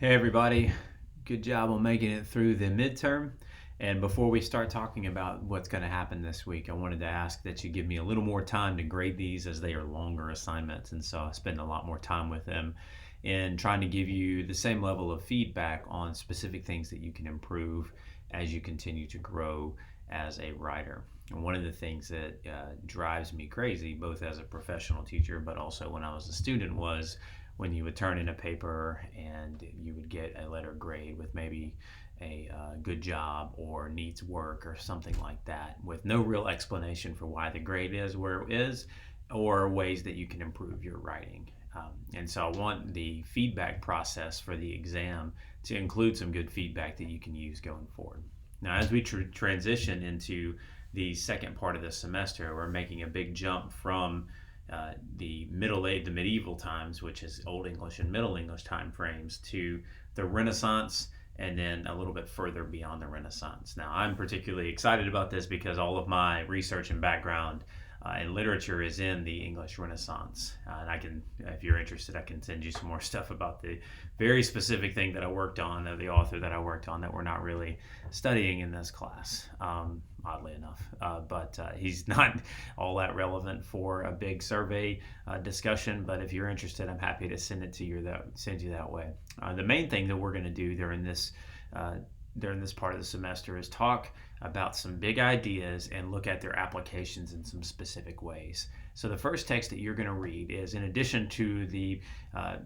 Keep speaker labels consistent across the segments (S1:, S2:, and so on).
S1: Hey everybody, good job on making it through the midterm. And before we start talking about what's going to happen this week, I wanted to ask that you give me a little more time to grade these as they are longer assignments. And so I spend a lot more time with them in trying to give you the same level of feedback on specific things that you can improve as you continue to grow as a writer. And one of the things that drives me crazy, both as a professional teacher, but also when I was a student, was when you would turn in a paper and you would get a letter grade with maybe a good job or needs work or something like that with no real explanation for why the grade is where it is or ways that you can improve your writing. And so I want the feedback process for the exam to include some good feedback that you can use going forward. Now, as we transition into the second part of the semester, we're making a big jump from the the medieval times, which is Old English and Middle English time frames, to the Renaissance, and then a little bit further beyond the Renaissance. Now, I'm particularly excited about this because all of my research and background in literature is in the English Renaissance. And I can, if you're interested, I can send you some more stuff about the very specific thing that I worked on, the author that I worked on that we're not really studying in this class, oddly enough. But he's not all that relevant for a big survey discussion. But if you're interested, I'm happy to send you that way. The main thing that we're going to do during this part of the semester is talk about some big ideas and look at their applications in some specific ways. So the first text that you're going to read is, in addition to the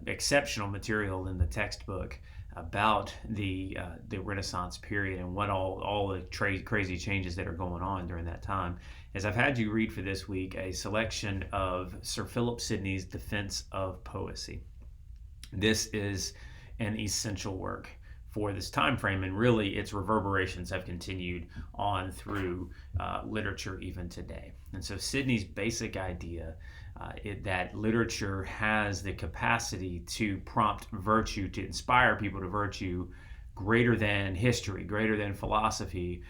S1: exceptional material in the textbook about the Renaissance period and what all the crazy changes that are going on during that time, is I've had you read for this week a selection of Sir Philip Sidney's Defense of Poesy. This is an essential work for this time frame, and really its reverberations have continued on through literature even today. And so Sidney's basic idea that literature has the capacity to prompt virtue, to inspire people to virtue greater than history, greater than philosophy,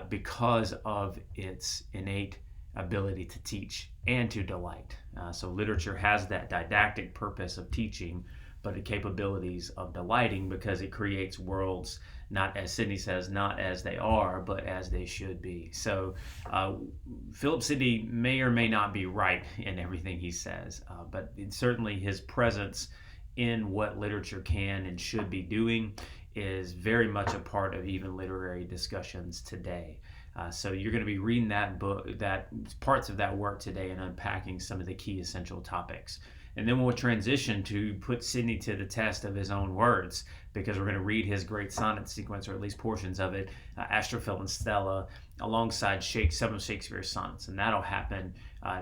S1: because of its innate ability to teach and to delight. So literature has that didactic purpose of teaching, but the capabilities of delighting, because it creates worlds, not, as Sidney says, not as they are, but as they should be. So Philip Sidney may or may not be right in everything he says, but certainly his presence in what literature can and should be doing is very much a part of even literary discussions today. So you're going to be reading that book, that parts of that work today, and unpacking some of the key essential topics. And then we'll transition to put Sidney to the test of his own words, because we're going to read his great sonnet sequence, or at least portions of it, Astrophil and Stella, alongside some of Shakespeare's sonnets. And that'll happen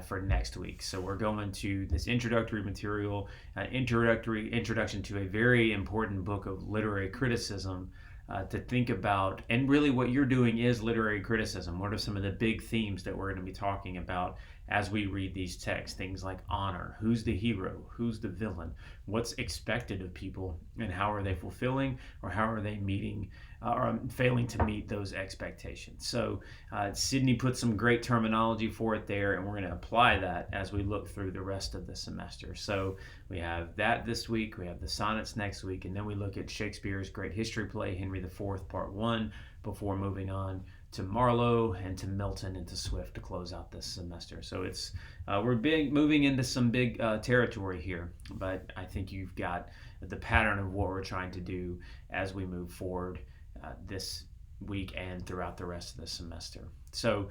S1: for next week. So we're going to this introductory material, introduction to a very important book of literary criticism, to think about. And really what you're doing is literary criticism. What are some of the big themes that we're going to be talking about as we read these texts? Things like honor, who's the hero, who's the villain, what's expected of people, and how are they fulfilling, or how are they meeting or failing to meet those expectations. So Sidney put some great terminology for it there, and we're going to apply that as we look through the rest of the semester. So we have that this week, we have the sonnets next week, and then we look at Shakespeare's great history play, Henry IV, Part 1, before moving on to Marlowe and to Milton and to Swift to close out this semester. So it's we're moving into some big territory here, but I think you've got the pattern of what we're trying to do as we move forward this week and throughout the rest of the semester. So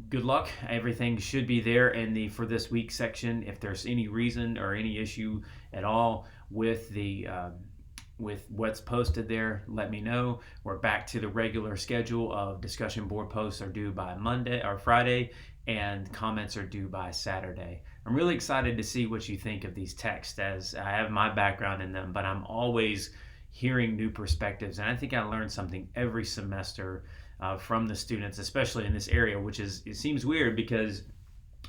S1: good luck. Everything should be there in the for this week section. If there's any reason or any issue at all with the with what's posted there, let me know. We're back to the regular schedule of discussion board posts are due by Monday or Friday, and comments are due by Saturday. I'm really excited to see what you think of these texts, as I have my background in them, but I'm always hearing new perspectives, and I think I learn something every semester from the students, especially in this area, which it seems weird because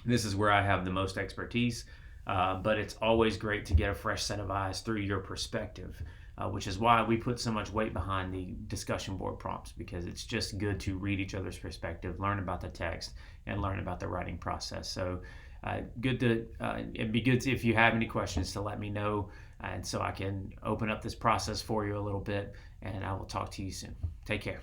S1: this is where I have the most expertise, but it's always great to get a fresh set of eyes through your perspective. Which is why we put so much weight behind the discussion board prompts, because it's just good to read each other's perspective, learn about the text, and learn about the writing process. So it'd be good if you have any questions to let me know and so I can open up this process for you a little bit. And I will talk to you soon. Take care.